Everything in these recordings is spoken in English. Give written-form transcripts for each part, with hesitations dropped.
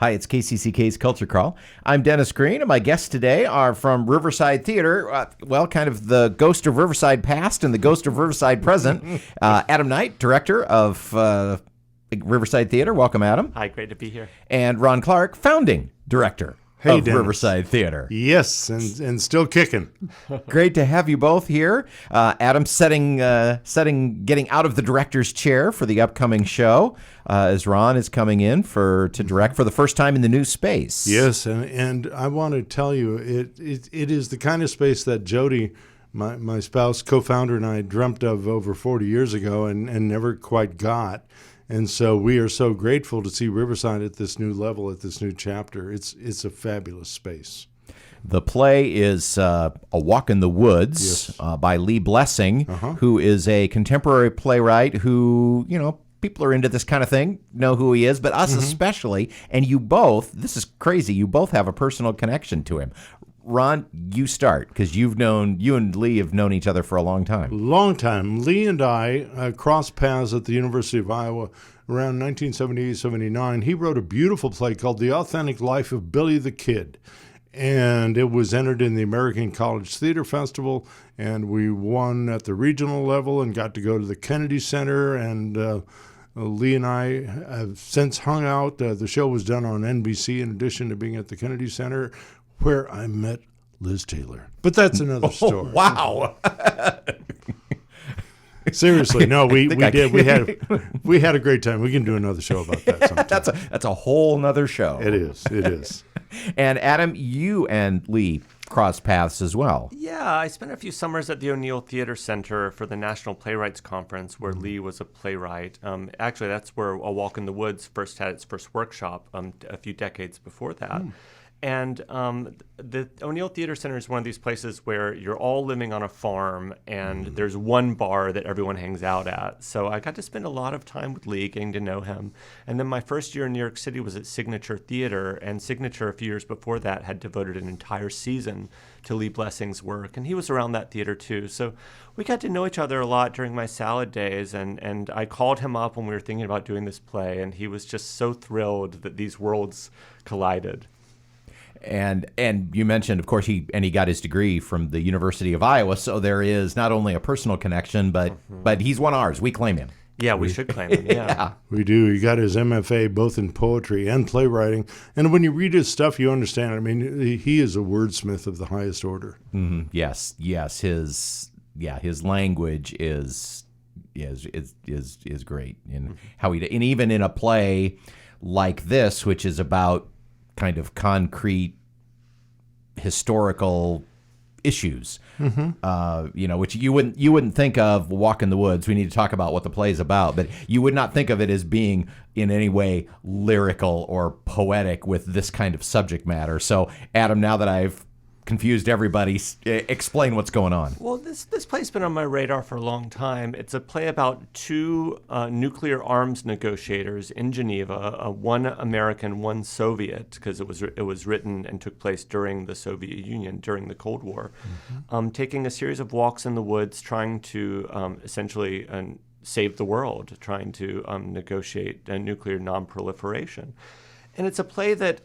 Hi, it's KCCK's Culture Call. I'm Dennis Green, and my guests today are from Riverside Theatre, kind of the ghost of Riverside past and the ghost of Riverside present. Adam Knight, director of Riverside Theatre. Welcome, Adam. Hi, great to be here. And Ron Clark, founding director of Dennis. Riverside Theatre. Yes, and still kicking. Great to have you both here. Adam getting out of the director's chair for the upcoming show, as Ron is coming in to direct for the first time in the new space. Yes, and I want to tell you, it is the kind of space that Jody, my spouse, co-founder, and I dreamt of over 40 years ago and never quite got. And so we are so grateful to see Riverside at this new level, at this new chapter. It's a fabulous space. The play is A Walk in the Woods by Lee Blessing, who is a contemporary playwright who, people are into this kind of thing, know who he is, but us especially. And you both, this is crazy, you both have a personal connection to him. Ron, you start, because you and Lee have known each other for a long time. Long time. Lee and I crossed paths at the University of Iowa around 1978-79. He wrote a beautiful play called The Authentic Life of Billy the Kid. And it was entered in the American College Theater Festival, and we won at the regional level and got to go to the Kennedy Center. And Lee and I have since hung out. The show was done on NBC in addition to being at the Kennedy Center, where I met Liz Taylor. But that's another story. Wow. Seriously, no, we did. We had a great time. We can do another show about that sometime. That's a whole nother show. It is. And Adam, you and Lee crossed paths as well. Yeah, I spent a few summers at the O'Neill Theater Center for the National Playwrights Conference, where Lee was a playwright. Actually, that's where A Walk in the Woods first had its first workshop a few decades before that. And the O'Neill Theater Center is one of these places where you're all living on a farm and there's one bar that everyone hangs out at. So I got to spend a lot of time with Lee, getting to know him. And then my first year in New York City was at Signature Theater, and Signature a few years before that had devoted an entire season to Lee Blessing's work. And he was around that theater too. So we got to know each other a lot during my salad days. And I called him up when we were thinking about doing this play, and he was just so thrilled that these worlds collided. And you mentioned, of course, he got his degree from the University of Iowa, so there is not only a personal connection, but he's one of ours. We claim him. Yeah, we should claim him, yeah. We do. He got his MFA both in poetry and playwriting. And when you read his stuff, you understand. I mean, he is a wordsmith of the highest order. Mm-hmm. Yes. His language is great. And how and even in a play like this, which is about kind of concrete historical issues, which you wouldn't think of Walk in the Woods. We need to talk about what the play is about, but you would not think of it as being in any way lyrical or poetic with this kind of subject matter. So, Adam, now that I've confused everybody, explain what's going on. Well, this play's been on my radar for a long time. It's a play about two nuclear arms negotiators in Geneva, one American, one Soviet, because it was written and took place during the Soviet Union, during the Cold War, taking a series of walks in the woods, trying to essentially save the world, trying to negotiate nuclear non-proliferation. And it's a play that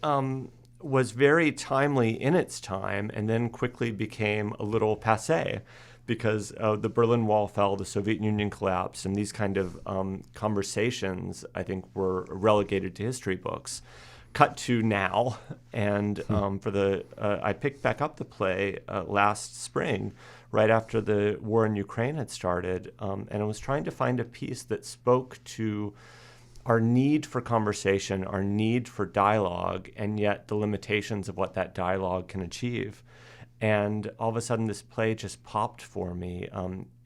was very timely in its time and then quickly became a little passé because the Berlin Wall fell, the Soviet Union collapsed, and these kind of conversations, I think, were relegated to history books. Cut to now, and I picked back up the play last spring, right after the war in Ukraine had started, and I was trying to find a piece that spoke to our need for conversation, our need for dialogue, and yet the limitations of what that dialogue can achieve. And all of a sudden, this play just popped for me.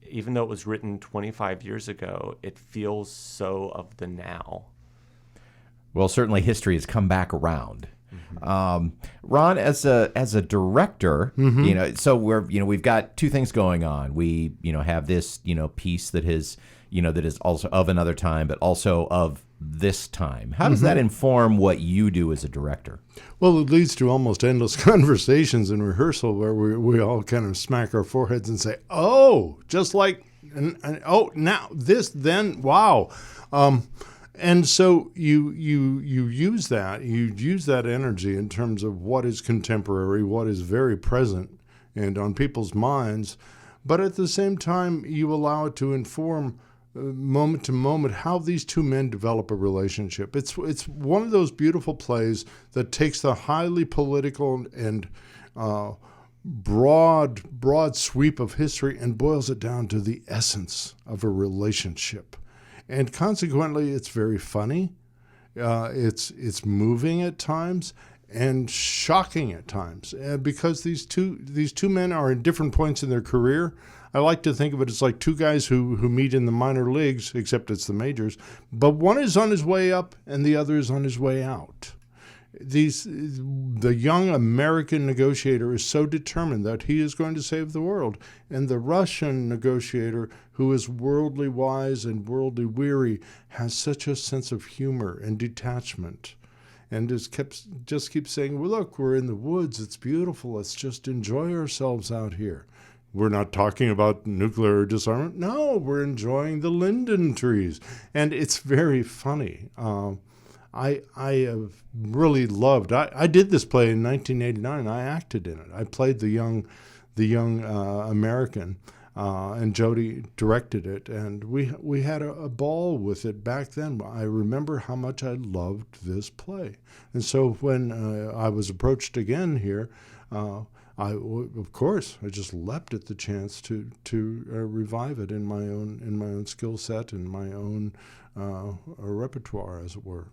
Even though it was written 25 years ago, it feels so of the now. Well, certainly history has come back around. Ron, as a director, so we've got two things going on. We have this piece that is also of another time, but also of this time. How does that inform what you do as a director? Well, it leads to almost endless conversations in rehearsal where we all kind of smack our foreheads and say, "Oh, just like, and oh, now this, then, wow." And so you use that energy in terms of what is contemporary, what is very present and on people's minds, but at the same time you allow it to inform moment to moment how these two men develop a relationship. It's one of those beautiful plays that takes the highly political and broad sweep of history and boils it down to the essence of a relationship. And consequently, it's very funny. It's moving at times and shocking at times because these two men are in different points in their career. I like to think of it as like two guys who meet in the minor leagues, except it's the majors. But one is on his way up and the other is on his way out. The young American negotiator is so determined that he is going to save the world. And the Russian negotiator, who is worldly wise and worldly weary, has such a sense of humor and detachment. And just keeps saying, well, look, we're in the woods. It's beautiful. Let's just enjoy ourselves out here. We're not talking about nuclear disarmament. No, we're enjoying the linden trees. And it's very funny. I have really loved. I did this play in 1989. I acted in it. I played the young American, and Jody directed it, and we had a ball with it back then. I remember how much I loved this play, and so when I was approached again here, of course I just leapt at the chance to revive it in my own skill set and my own repertoire, as it were.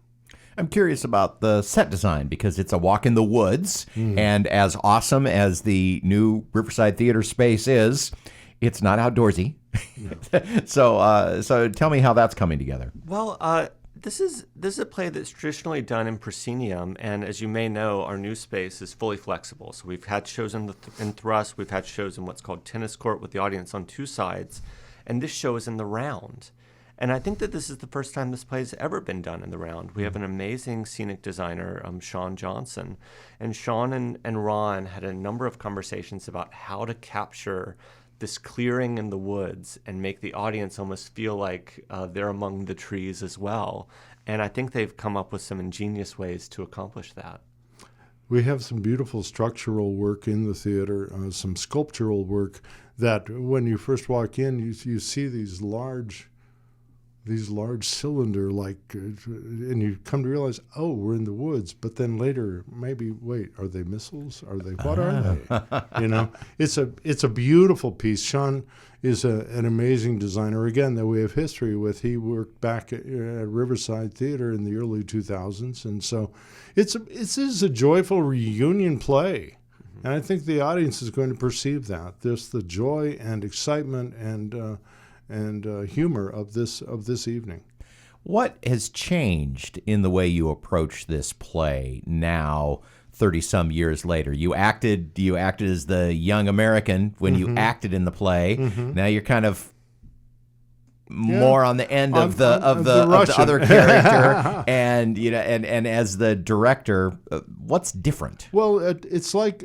I'm curious about the set design because it's a walk in the woods, and as awesome as the new Riverside Theatre space is, it's not outdoorsy. No. So tell me how that's coming together. Well, this is a play that's traditionally done in proscenium, and as you may know, our new space is fully flexible. So we've had shows in thrust, we've had shows in what's called tennis court with the audience on two sides, and this show is in the round. And I think that this is the first time this play has ever been done in the round. We have an amazing scenic designer, Sean Johnson. And Sean and Ron had a number of conversations about how to capture this clearing in the woods and make the audience almost feel like they're among the trees as well. And I think they've come up with some ingenious ways to accomplish that. We have some beautiful structural work in the theater, some sculptural work that when you first walk in, you see these large cylinder and you come to realize, oh, we're in the woods. But then later, maybe, wait, are they missiles? Are they, it's a beautiful piece. Sean is an amazing designer, again, that we have history with. He worked back at Riverside Theatre in the early 2000s. And so this is a joyful reunion play. And I think the audience is going to perceive that. There's the joy and excitement and humor of this evening. What has changed in the way you approach this play now, 30-some years later? You acted as the young American when you acted in the play. Now you're kind of more on the end of the other character, and and as the director, what's different? Well, it's like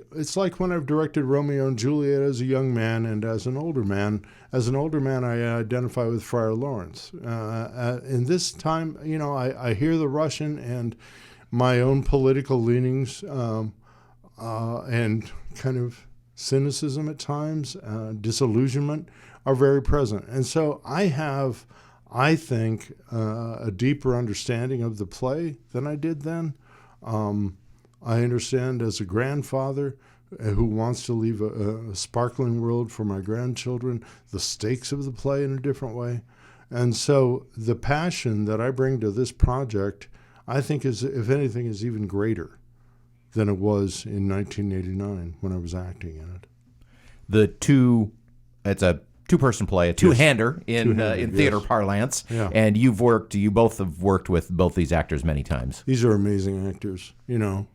when I've directed Romeo and Juliet as a young man and as an older man. As an older man, I identify with Friar Lawrence. In this time, I hear the Russian and my own political leanings and kind of cynicism at times, disillusionment are very present. And so I have, I think, a deeper understanding of the play than I did then. I understand as a grandfather who wants to leave a sparkling world for my grandchildren, the stakes of the play in a different way. And so the passion that I bring to this project, I think is, if anything, is even greater than it was in 1989 when I was acting in it. It's a two-person play, a two-hander in theater parlance, and you both have worked with both these actors many times. These are amazing actors.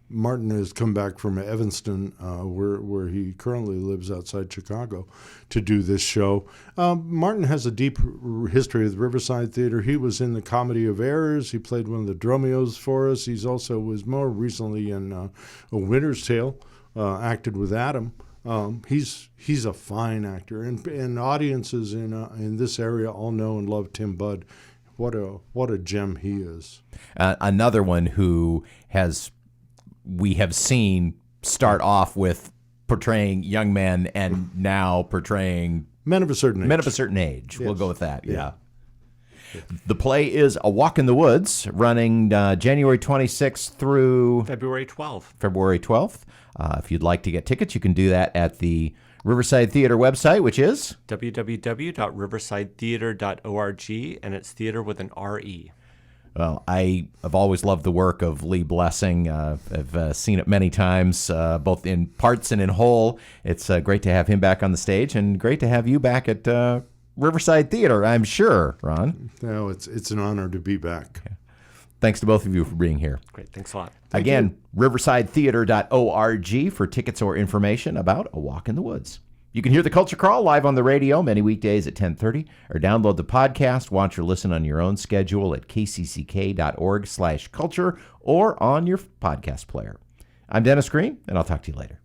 Martin has come back from Evanston, where he currently lives outside Chicago, to do this show. Martin has a deep history with Riverside Theatre. He was in the Comedy of Errors. He played one of the Dromios for us. He's also was more recently in A Winter's Tale, acted with Adam. He's a fine actor, and audiences in this area all know and love Tim Budd. What a gem he is. Another one who we have seen start off with portraying young men and now portraying Men of a certain age. men of a certain age. We'll Yes. go with that. Yeah. The play is A Walk in the Woods, running January 26th through February 12th. February 12th. If you'd like to get tickets, you can do that at the Riverside Theatre website, which is www.riversidetheatre.org, and it's theater with an R-E. Well, I have always loved the work of Lee Blessing. I've seen it many times, both in parts and in whole. It's great to have him back on the stage, and great to have you back at Riverside Theatre, I'm sure, Ron. No, it's an honor to be back. Thanks to both of you for being here. Great, thanks a lot. Again, riversidetheatre.org for tickets or information about A Walk in the Woods. You can hear the Culture Crawl live on the radio many weekdays at 10:30, or download the podcast, watch or listen on your own schedule at kcck.org/culture or on your podcast player. I'm Dennis Green, and I'll talk to you later.